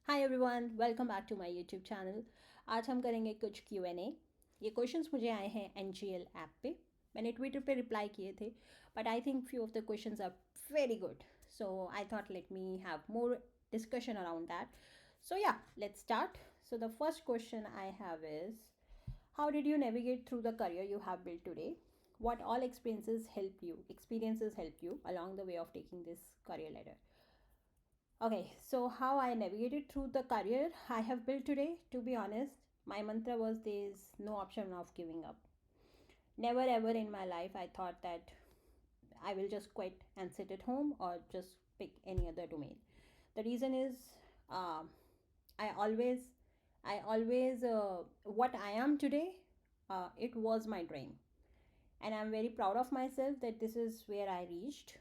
Hi everyone, welcome back to my YouTube channel. आज हम करेंगे कुछ Q&A। ये क्वेश्चंस मुझे आए हैं NGL ऐप पे। मैंने ट्विटर पे रिप्लाई किए थे, but I think few of the questions are very good, so I thought let me have more discussion around that. So yeah, let's start. So the first question I have is, how did you navigate through the career you have built today? What all experiences help you along the way of taking this career ladder? Okay, so how I navigated through the career I have built today, to be honest, my mantra was there's no option of giving up. Never ever in my life I thought that I will just quit and sit at home or just pick any other domain. The reason is, um, I always, what I am today, it was my dream. And I'm very proud of myself that this is where I reached.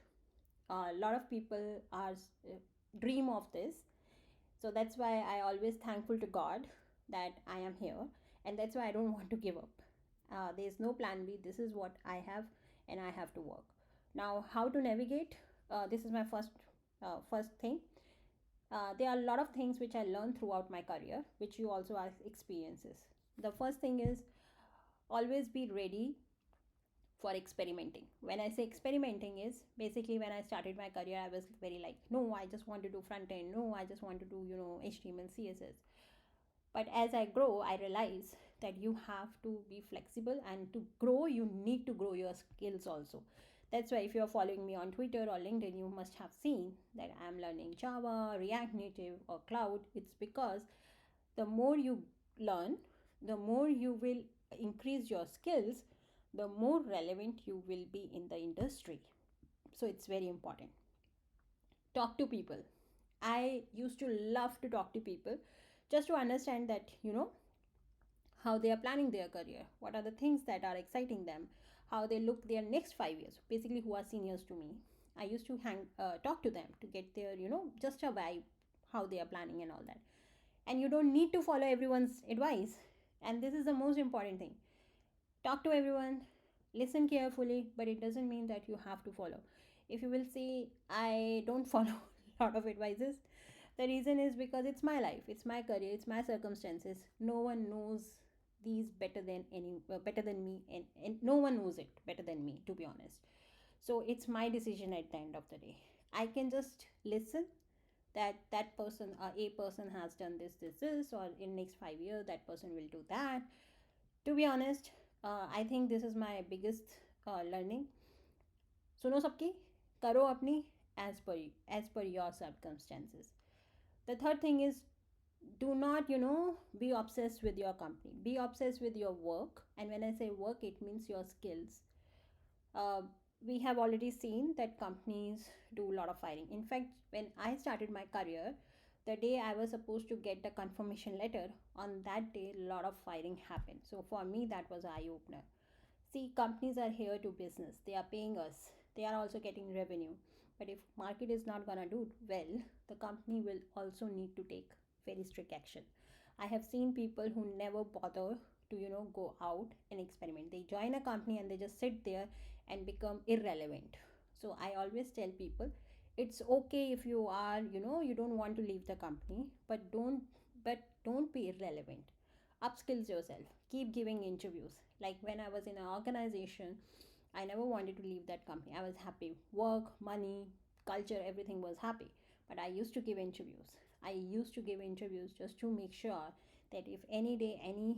A lot of people are dream of this, so that's why I always thankful to God that I am here, and that's why I don't want to give up. There's no plan B. This is what I have, and I have to work. Now, how to navigate? This is my first thing. There are a lot of things which I learned throughout my career, which you also are experiences. The first thing is always be ready for experimenting. When I say experimenting is basically when I started my career, I was very like, no, I just want to do front end. No, I just want to do, HTML, CSS. But as I grow, I realize that you have to be flexible, and to grow, you need to grow your skills also. That's why if you're following me on Twitter or LinkedIn, you must have seen that I'm learning Java, React Native, or Cloud. It's because the more you learn, the more you will increase your skills, the more relevant you will be in the industry. So it's very important. Talk to people. I used to love to talk to people just to understand that, how they are planning their career, what are the things that are exciting them, how they look their next 5 years, basically who are seniors to me. I used to talk to them to get their, just a vibe, how they are planning and all that. And you don't need to follow everyone's advice. And this is the most important thing. Talk to everyone, listen carefully, but it doesn't mean that you have to follow. If you will say, I don't follow a lot of advices, the reason is because it's my life, it's my career, it's my circumstances. No one knows these better than me, and no one knows it better than me, to be honest. So it's my decision at the end of the day. I can just listen that person, a person has done this, or in next 5 years that person will do that. To be honest, I think this is my biggest learning. सुनो सबकी, करो अपनी, as per your circumstances. The third thing is, do not, be obsessed with your company, be obsessed with your work. And when I say work, it means your skills. uh, we have already seen that companies do a lot of firing. In fact, when I started my career, the day I was supposed to get the confirmation letter, on that day a lot of firing happened. So for me, that was an eye opener. See, companies are here to business, they are paying us, they are also getting revenue. But if market is not going to do well, the company will also need to take very strict action. I have seen people who never bother to, go out and experiment. They join a company and they just sit there and become irrelevant. So I always tell people, it's okay if you are, you don't want to leave the company, but don't be irrelevant. Upskills yourself, keep giving interviews. Like when I was in an organization, I never wanted to leave that company. I was happy, work, money, culture, everything was happy. But I used to give interviews. I used to give interviews just to make sure that if any day any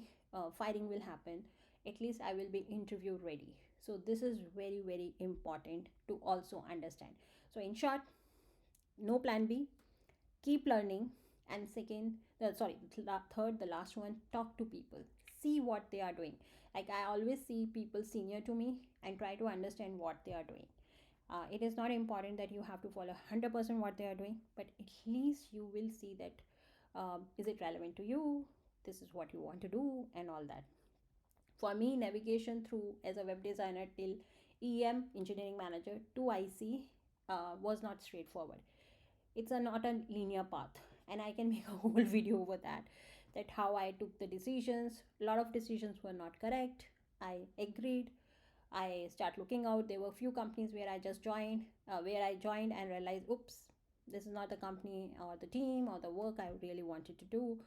firing will happen, at least I will be interview ready. So this is very very important to also understand. So in short, no plan B, keep learning. And second, third, the last one, talk to people, see what they are doing. Like I always see people senior to me and try to understand what they are doing. It is not important that you have to follow 100% what they are doing, but at least you will see that, is it relevant to you, this is what you want to do, and all that. For me, navigation through as a web designer till EM, engineering manager, to IC, was not straightforward. It's not a linear path, and I can make a whole video over that how I took the decisions. A lot of decisions were not correct, I agreed. I start looking out. There were few companies where I joined and realized, oops, this is not the company or the team or the work I really wanted to do.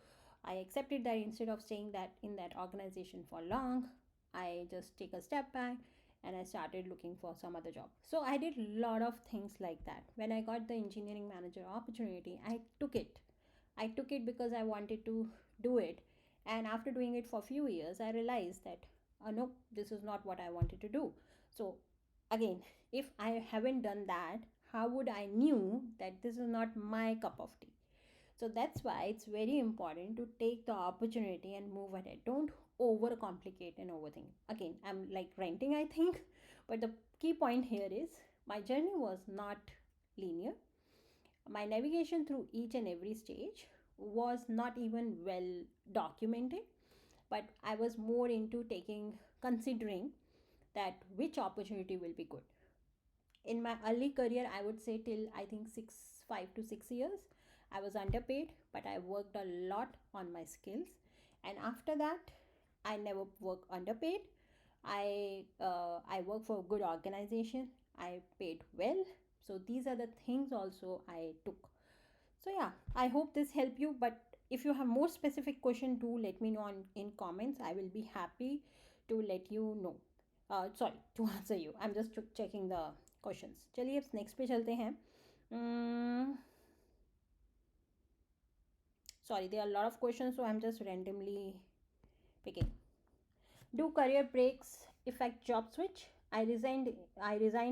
I accepted that instead of staying that in that organization for long, I just take a step back and I started looking for some other job. So I did a lot of things like that. When I got the engineering manager opportunity, I took it. I took it because I wanted to do it. And after doing it for a few years, I realized that no, this is not what I wanted to do. So again, if I haven't done that, how would I knew that this is not my cup of tea? So that's why it's very important to take the opportunity and move ahead. Don't overcomplicate and overthink. Again, I'm like renting, I think, but the key point here is my journey was not linear. My navigation through each and every stage was not even well documented, but I was more into taking considering that which opportunity will be good. In my early career, I would say till I think 5 to 6 years, I was underpaid, but I worked a lot on my skills. And after that, I never work underpaid. I work for a good organization. I paid well. So these are the things also I took. So yeah, I hope this help you. But if you have more specific question, do let me know in comments. I will be happy to let you know. Sorry to answer you. I'm just checking the questions. चलिए अब next पे चलते हैं. Sorry, there are a lot of questions, so I'm just randomly picking. Do career breaks affect job switch? I resigned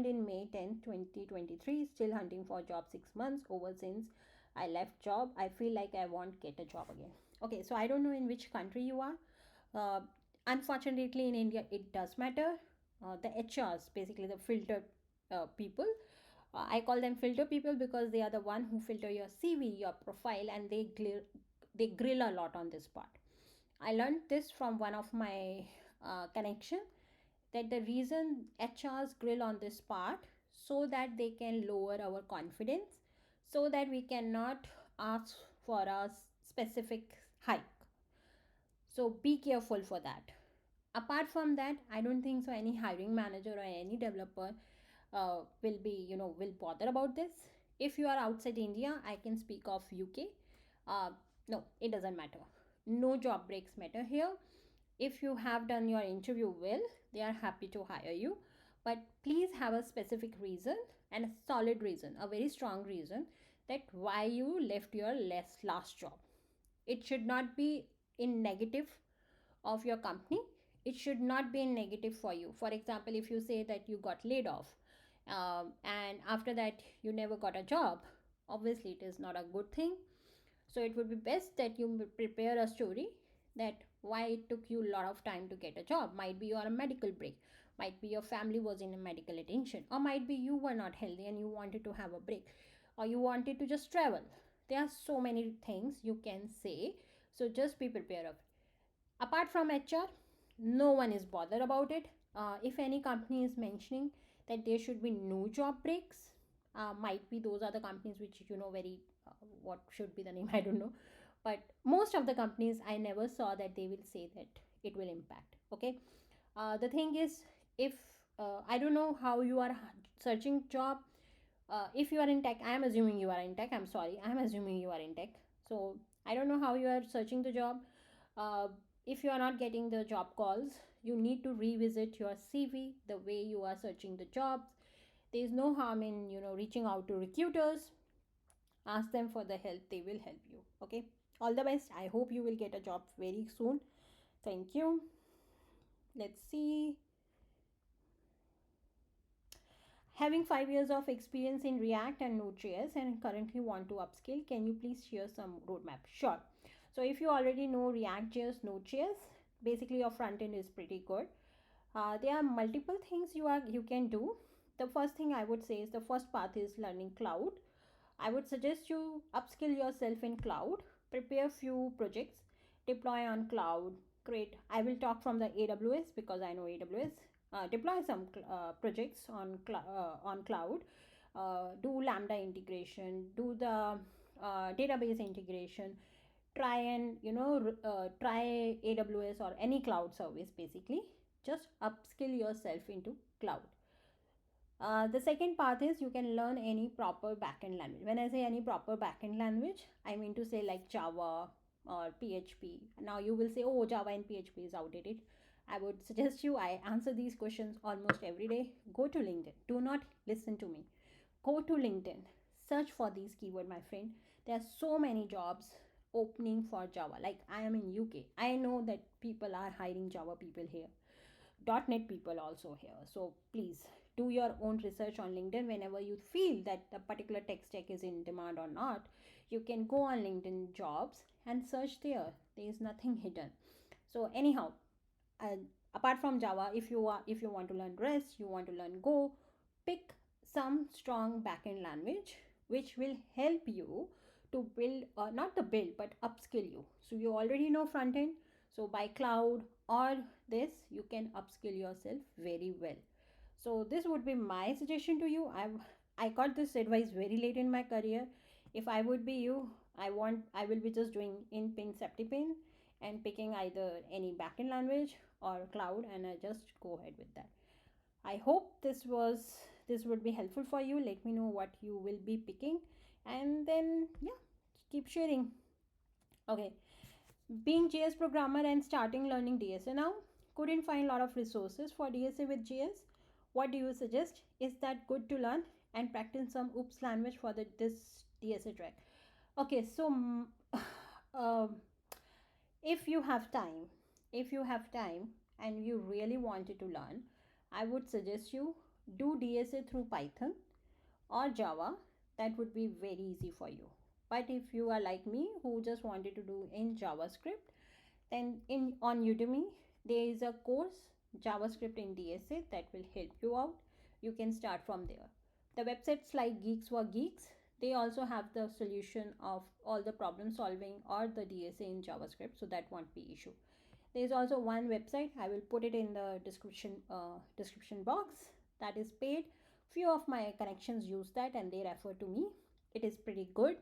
in May 10th, 2023, still hunting for job 6 months over since I left job. I feel like I won't get a job again. Okay, so I don't know in which country you are. Uh, Unfortunately in India it does matter. The HRs, basically the filter people, I call them filter people because they are the one who filter your CV, your profile, and they grill a lot on this part. I learned this from one of my connection, that the reason HRs grill on this part so that they can lower our confidence, so that we cannot ask for a specific hike. So be careful for that. Apart from that, I don't think so any hiring manager or any developer will bother about this. If you are outside India, I can speak of UK. uh, no, it doesn't matter. No job breaks matter here. If you have done your interview well, they are happy to hire you, but please have a specific reason, and a solid reason, a very strong reason, that why you left your last job. It should not be in negative of your company. It should not be negative for you. For example, if you say that you got laid off, and after that you never got a job, obviously it is not a good thing. So it would be best that you prepare a story that why it took you a lot of time to get a job. Might be you are a medical break, might be your family was in a medical attention, or might be you were not healthy and you wanted to have a break, or you wanted to just travel. There are so many things you can say. So just be prepared of it. Apart from HR, no one is bothered about it. If any company is mentioning that there should be no job breaks, might be those are the companies which very what should be the name, I don't know. But most of the companies I never saw that they will say that it will impact. Okay. The thing is, if I don't know how you are searching job. If you are in tech, I am assuming you are in tech. I'm sorry, I am assuming you are in tech. So I don't know how you are searching the job. uh, if you are not getting the job calls, you need to revisit your CV, the way you are searching the jobs. There is no harm in reaching out to recruiters. Ask them for the help, they will help you. Okay. All the best. I hope you will get a job very soon. Thank you. Let's see. Having 5 years of experience in React and Node.js and currently want to upskill, can you please share some roadmap? Sure. So if you already know React.js, Node.js, basically your front end is pretty good. There are multiple things you can do. The first thing I would say is the first path is learning cloud. I would suggest you upskill yourself in cloud, prepare few projects, deploy on cloud, create. I will talk from the AWS because I know AWS. Deploy some projects on cloud. Do Lambda integration, do the database integration. Try and try AWS or any cloud service. Basically, just upskill yourself into cloud. The second path is you can learn any proper backend language. When I say any proper backend language, I mean to say like Java or PHP. Now you will say, oh, Java and PHP is outdated. I would suggest you, I answer these questions almost every day. Go to LinkedIn. Do not listen to me. Go to LinkedIn. Search for these keywords, my friend. There are so many jobs opening for Java. Like I am in UK. I know that people are hiring Java people here. .NET people also here. So please do your own research on LinkedIn. Whenever you feel that a particular tech stack is in demand or not, you can go on LinkedIn jobs and search there. There is nothing hidden. So anyhow, uh, apart from Java, if you want to learn Rest, you want to learn Go, pick some strong backend language which will help you to build, not the build, but upskill you. So you already know front end. So by cloud or this, you can upskill yourself very well. So this would be my suggestion to you. I got this advice very late in my career. If I would be you, I will be just doing in pin septipin and picking either any backend language or cloud, and I just go ahead with that. I hope this would be helpful for you. Let me know what you will be picking, and then yeah, keep sharing. Okay, being JS programmer and starting learning DSA now, couldn't find a lot of resources for DSA with JS. What do you suggest? Is that good to learn and practice some oops language for this DSA track? Okay, so um, if you have time, if you have time and you really wanted to learn, I would suggest you do DSA through Python or Java. That would be very easy for you. But if you are like me who just wanted to do in JavaScript, then in on Udemy there is a course JavaScript in DSA that will help you out. You can start from there. The websites like Geeks for Geeks, they also have the solution of all the problem solving or the DSA in JavaScript, so that won't be issue. There is also one website, I will put it in the description box, that is paid. Few of my connections use that and they refer to me. It is pretty good.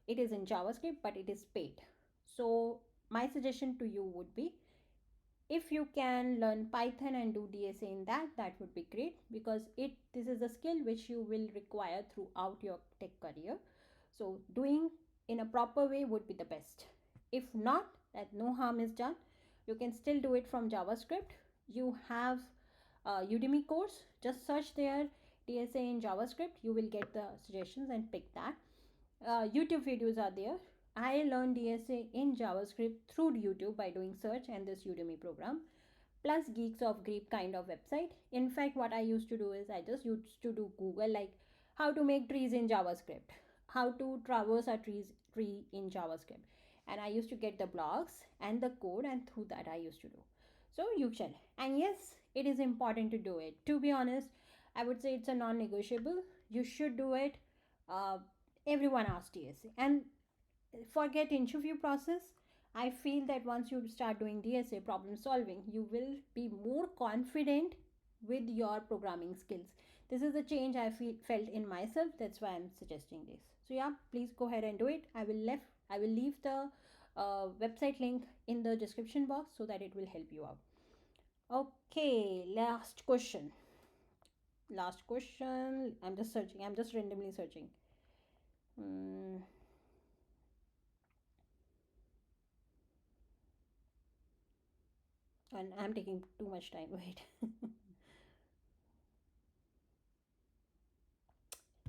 It is in JavaScript, but it is paid. So my suggestion to you would be, if you can learn Python and do DSA in that, that would be great, because this is a skill which you will require throughout your tech career. So doing in a proper way would be the best. If not, that no harm is done. You can still do it from JavaScript. You have a Udemy course. Just search there DSA in JavaScript. You will get the suggestions and pick that. YouTube videos are there. I learned DSA in JavaScript through YouTube by doing search and this Udemy program, plus Geeks of Greek kind of website. In fact, what I used to do is I just used to do Google, like how to make trees in JavaScript, how to traverse a tree in JavaScript, and I used to get the blogs and the code, and through that I used to do. So you shall, and yes, it is important to do it. To be honest, I would say it's a non-negotiable. You should do it. Uh, Everyone asks DSA, and forget interview process. I feel that once you start doing DSA problem solving, you will be more confident with your programming skills. This is the change felt in myself. That's why I'm suggesting this. So yeah, please go ahead and do it. I will leave the website link in the description box so that it will help you out. Okay, last question. Last question. I'm just searching. I'm just randomly searching. Hmm. And I'm taking too much time. Wait.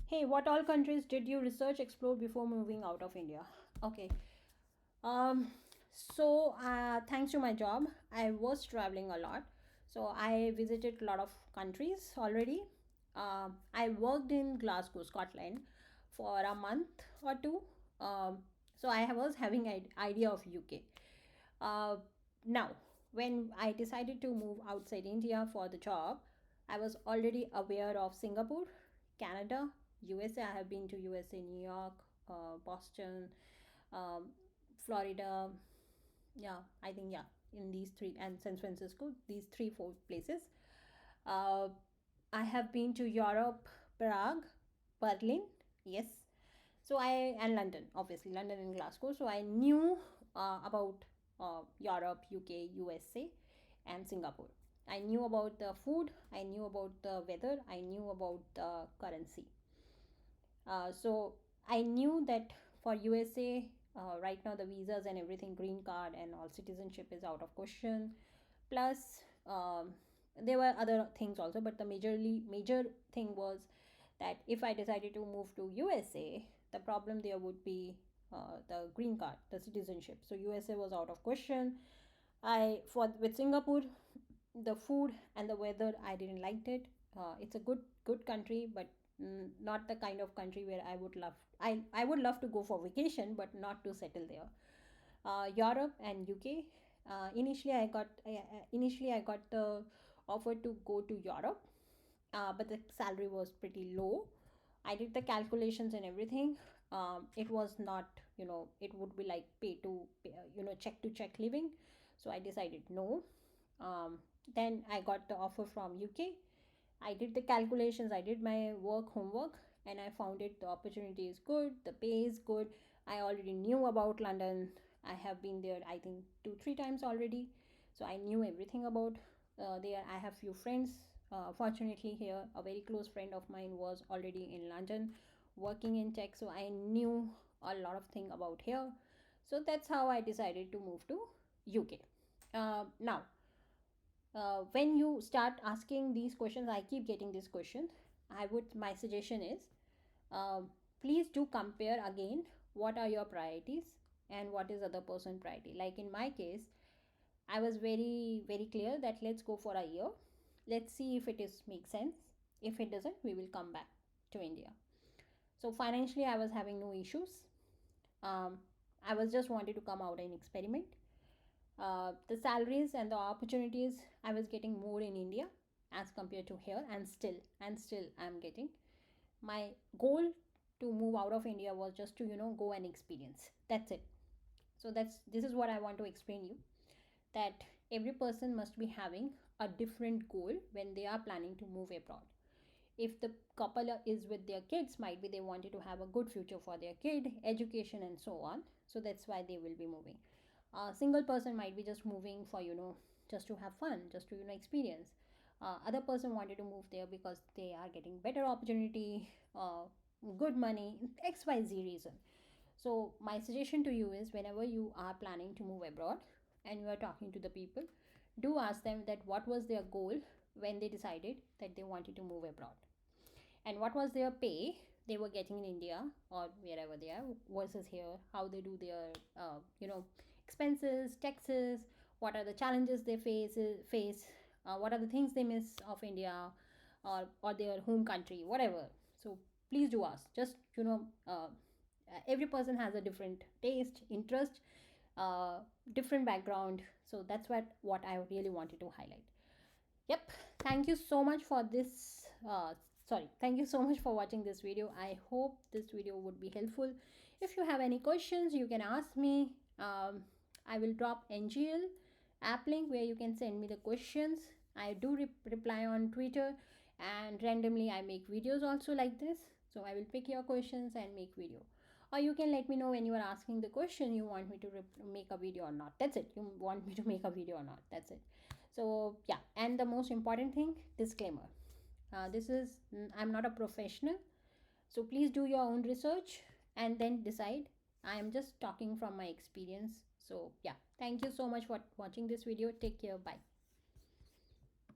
Hey, what all countries did you research explore before moving out of India? Okay. Um. Thanks to my job, I was traveling a lot. So I visited a lot of countries already. I worked in Glasgow, Scotland, for a month or two. Um. So I was having an idea of UK. Uh, Now, when I decided to move outside India for the job, I was already aware of Singapore, Canada, USA. I have been to USA, New York, Boston, um, Florida. Yeah, I think, yeah, in these three, and San Francisco, these three, four places. Uh, I have been to Europe, Prague, Berlin. Yes. So and London, obviously, London and Glasgow. So I knew about Europe, UK, USA, and Singapore. I knew about the food, I knew about the weather, I knew about the currency. So I knew that for USA, right now the visas and everything, green card and all citizenship is out of question. Plus, there were other things also, but the major thing was that if I decided to move to USA, the problem there would be the green card, the citizenship. So USA was out of question. I for with Singapore, the food and the weather, I didn't like it. It's a good country, but not the kind of country where I would love to go for vacation, but not to settle there. Europe and UK. Initially I got the offer to go to Europe, but the salary was pretty low. I did the calculations and everything. It was not, it would be like check to check living. So I decided no. Um, then I got the offer from UK. I did the calculations, I did my homework, and I found it the opportunity is good, the pay is good. I already knew about London. I have been there, I think, 2 3 times already. So I knew everything about there. I have few friends. Fortunately, here, a very close friend of mine was already in London working in tech. So I knew a lot of thing about here. So that's how I decided to move to UK. Now, when you start asking these questions, I keep getting this question. My suggestion is, um, please do compare again what are your priorities and what is other person priority. Like in my case, I was very clear that let's go for a year. Let's see if it is makes sense. If it doesn't, we will come back to India. So financially, I was having no issues. Um, I was just wanted to come out and experiment. The salaries and the opportunities I was getting more in India as compared to here, and still I'm getting. My goal to move out of India was just to go and experience. That's it. So this is what I want to explain you, that every person must be having a different goal when they are planning to move abroad. If the couple is with their kids, might be they wanted to have a good future for their kid, education and so on, so that's why they will be moving. A single person might be just moving for just to have fun, just to experience. Other person wanted to move there because they are getting better opportunity, good money, xyz reason. So my suggestion to you is, whenever you are planning to move abroad and you are talking to the people, do ask them that what was their goal when they decided that they wanted to move abroad, and what was their pay they were getting in India or wherever they are versus here, how they do their expenses, taxes, what are the challenges they face, what are the things they miss of India, or their home country, whatever. So please do ask. Just every person has a different taste, interest, uh, different background. So that's what I really wanted to highlight. Yep. Thank you so much for this. Thank you so much for watching this video. I hope this video would be helpful. If you have any questions, you can ask me. I will drop NGL app link where you can send me the questions. I do reply on Twitter, and randomly I make videos also like this. So I will pick your questions and make video. Or you can let me know when you are asking the question, you want me to make a video or not. That's it. You want me to make a video or not. That's it. So yeah, and the most important thing, disclaimer, this is I'm not a professional, so please do your own research and then decide. I am just talking from my experience. So yeah, thank you so much for watching this video. Take care. Bye.